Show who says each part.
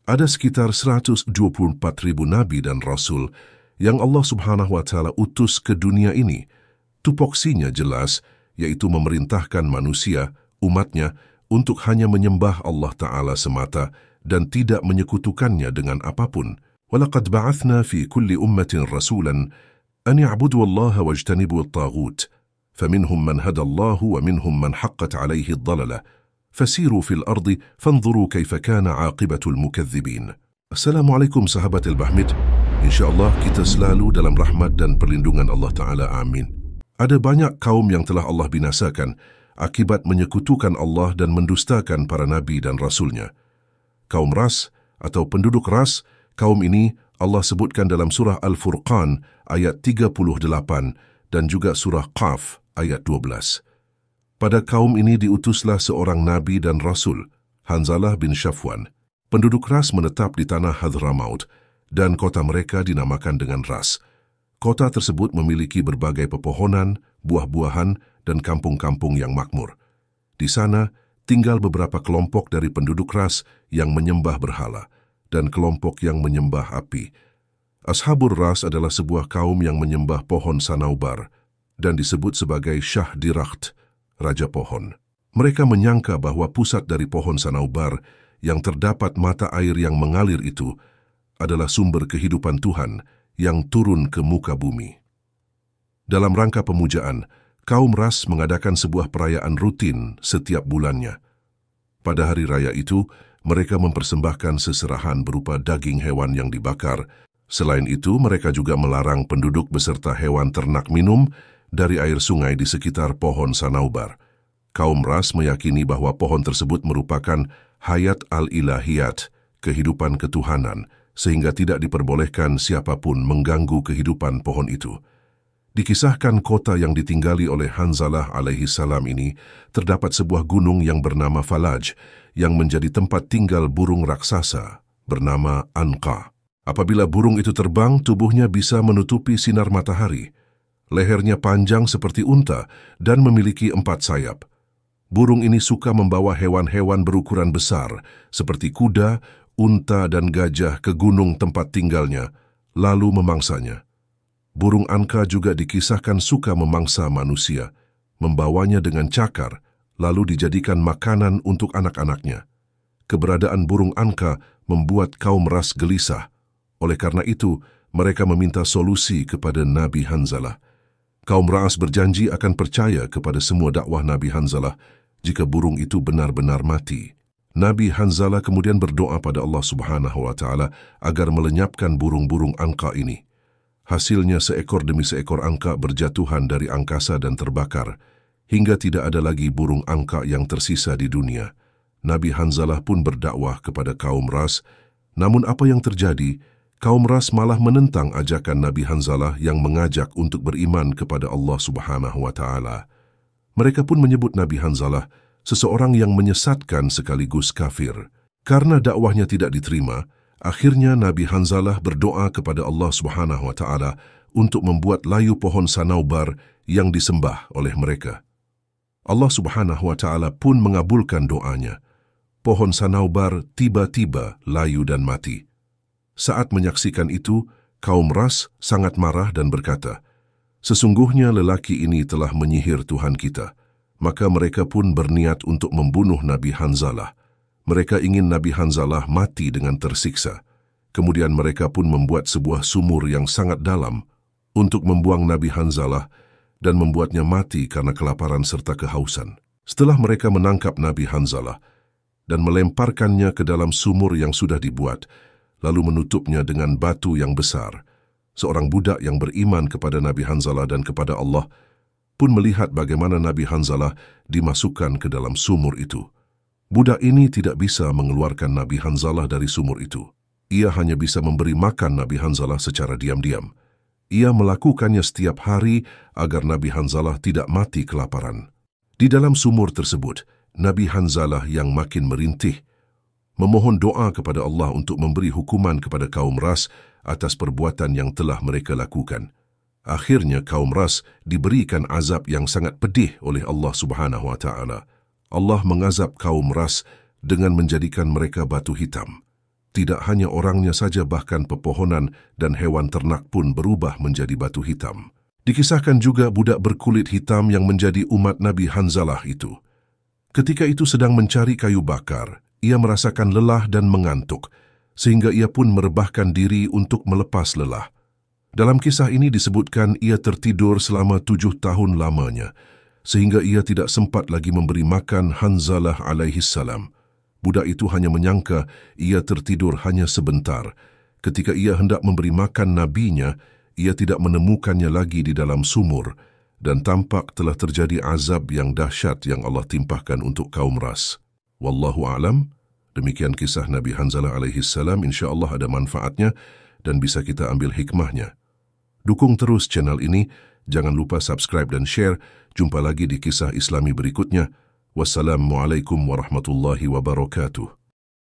Speaker 1: Ada sekitar 124,000 nabi dan rasul yang Allah Subhanahu wa Ta'ala utus ke dunia ini. Tupoksinya jelas, yaitu memerintahkan manusia, umatnya, untuk hanya menyembah Allah Ta'ala semata dan tidak menyekutukannya dengan apapun. وَلَقَدْ بَعَثْنَا فِي كُلِّ أُمَّةٍ رَسُولًا أَنْ يَعْبُدُوا اللَّهَ وَاجْتَنِبُوا الطَّاغُوتَ فَمِنْهُمْ مَنْ هَدَى اللَّهُ وَمِنْهُمْ مَنْ حَقَّتْ عَلَيْهِ الضَّلَالَةُ فَسِيرُوا فِي الْأَرْضِ فَانْظُرُوا كَيْفَ كَانَ عَاقِبَةُ الْمُكَذِّبِينَ. Assalamualaikum sahabat Al-Bahmid. InsyaAllah kita selalu dalam rahmat dan perlindungan Allah Ta'ala. Amin. Ada banyak kaum yang telah Allah binasakan akibat menyekutukan Allah dan mendustakan para nabi dan rasulnya. Kaum ras atau penduduk ras, kaum ini Allah sebutkan dalam surah Al-Furqan ayat 38 dan juga surah Qaf ayat 12. Pada kaum ini diutuslah seorang nabi dan rasul, Hanzalah bin Shafwan. Penduduk ras menetap di tanah Hadramaut dan kota mereka dinamakan dengan Ras. Kota tersebut memiliki berbagai pepohonan, buah-buahan, dan kampung-kampung yang makmur. Di sana tinggal beberapa kelompok dari penduduk ras yang menyembah berhala dan kelompok yang menyembah api. Ashabur Ras adalah sebuah kaum yang menyembah pohon sanaubar dan disebut sebagai Shah Dirakht, Raja Pohon. Mereka menyangka bahwa pusat dari pohon sanaubar yang terdapat mata air yang mengalir itu adalah sumber kehidupan Tuhan yang turun ke muka bumi. Dalam rangka pemujaan, kaum ras mengadakan sebuah perayaan rutin setiap bulannya. Pada hari raya itu, mereka mempersembahkan seserahan berupa daging hewan yang dibakar. Selain itu, mereka juga melarang penduduk beserta hewan ternak minum dari air sungai di sekitar pohon sanaubar. Kaum ras meyakini bahwa pohon tersebut merupakan hayat al-ilahiyat, kehidupan ketuhanan, sehingga tidak diperbolehkan siapapun mengganggu kehidupan pohon itu. Dikisahkan kota yang ditinggali oleh Hanzalah alaihi salam ini terdapat sebuah gunung yang bernama Falaj yang menjadi tempat tinggal burung raksasa bernama Anqa. Apabila burung itu terbang, tubuhnya bisa menutupi sinar matahari. Lehernya panjang seperti unta dan memiliki 4 sayap. Burung ini suka membawa hewan-hewan berukuran besar seperti kuda, unta, dan gajah ke gunung tempat tinggalnya, lalu memangsanya. Burung Anqa juga dikisahkan suka memangsa manusia, membawanya dengan cakar, lalu dijadikan makanan untuk anak-anaknya. Keberadaan burung Anqa membuat kaum ras gelisah. Oleh karena itu, mereka meminta solusi kepada Nabi Hanzalah. Kaum ras berjanji akan percaya kepada semua dakwah Nabi Hanzalah jika burung itu benar-benar mati. Nabi Hanzalah kemudian berdoa pada Allah Subhanahu wa Ta'ala agar melenyapkan burung-burung Anqa ini. Hasilnya seekor demi seekor Anqa berjatuhan dari angkasa dan terbakar, hingga tidak ada lagi burung Anqa yang tersisa di dunia. Nabi Hanzalah pun berdakwah kepada kaum ras, namun apa yang terjadi? Kaum ras malah menentang ajakan Nabi Hanzalah yang mengajak untuk beriman kepada Allah Subhanahu wa Ta'ala. Mereka pun menyebut Nabi Hanzalah seseorang yang menyesatkan sekaligus kafir. Karena dakwahnya tidak diterima, akhirnya Nabi Hanzalah berdoa kepada Allah Subhanahu wa Ta'ala untuk membuat layu pohon sanaubar yang disembah oleh mereka. Allah Subhanahu wa Ta'ala pun mengabulkan doanya. Pohon sanaubar tiba-tiba layu dan mati. Saat menyaksikan itu, kaum ras sangat marah dan berkata, "Sesungguhnya lelaki ini telah menyihir Tuhan kita." Maka mereka pun berniat untuk membunuh Nabi Hanzalah. Mereka ingin Nabi Hanzalah mati dengan tersiksa. Kemudian mereka pun membuat sebuah sumur yang sangat dalam untuk membuang Nabi Hanzalah dan membuatnya mati karena kelaparan serta kehausan. Setelah mereka menangkap Nabi Hanzalah dan melemparkannya ke dalam sumur yang sudah dibuat, lalu menutupnya dengan batu yang besar, seorang budak yang beriman kepada Nabi Hanzalah dan kepada Allah pun melihat bagaimana Nabi Hanzalah dimasukkan ke dalam sumur itu. Budak ini tidak bisa mengeluarkan Nabi Hanzalah dari sumur itu. Ia hanya bisa memberi makan Nabi Hanzalah secara diam-diam. Ia melakukannya setiap hari agar Nabi Hanzalah tidak mati kelaparan. Di dalam sumur tersebut, Nabi Hanzalah yang makin merintih memohon doa kepada Allah untuk memberi hukuman kepada kaum ras atas perbuatan yang telah mereka lakukan. Akhirnya kaum ras diberikan azab yang sangat pedih oleh Allah Subhanahu wa Ta'ala. Allah mengazab kaum ras dengan menjadikan mereka batu hitam. tidak hanya orangnya saja, bahkan pepohonan dan hewan ternak pun berubah menjadi batu hitam. Dikisahkan juga budak berkulit hitam yang menjadi umat Nabi Hanzalah itu. Ketika itu sedang mencari kayu bakar, ia merasakan lelah dan mengantuk, sehingga ia pun merebahkan diri untuk melepas lelah. Dalam kisah ini disebutkan ia tertidur selama 7 tahun lamanya, sehingga ia tidak sempat lagi memberi makan Hanzalah alaihissalam. Budak itu hanya menyangka ia tertidur hanya sebentar. Ketika ia hendak memberi makan nabinya, ia tidak menemukannya lagi di dalam sumur, dan tampak telah terjadi azab yang dahsyat yang Allah timpahkan untuk kaum Ras. Wallahu a'lam. Demikian kisah Nabi Hanzalah alaihissalam. InsyaAllah ada manfaatnya dan bisa kita ambil hikmahnya. Dukung terus channel ini, jangan lupa subscribe dan share. Jumpa lagi di kisah Islami berikutnya. Wassalamualaikum warahmatullahi wabarakatuh.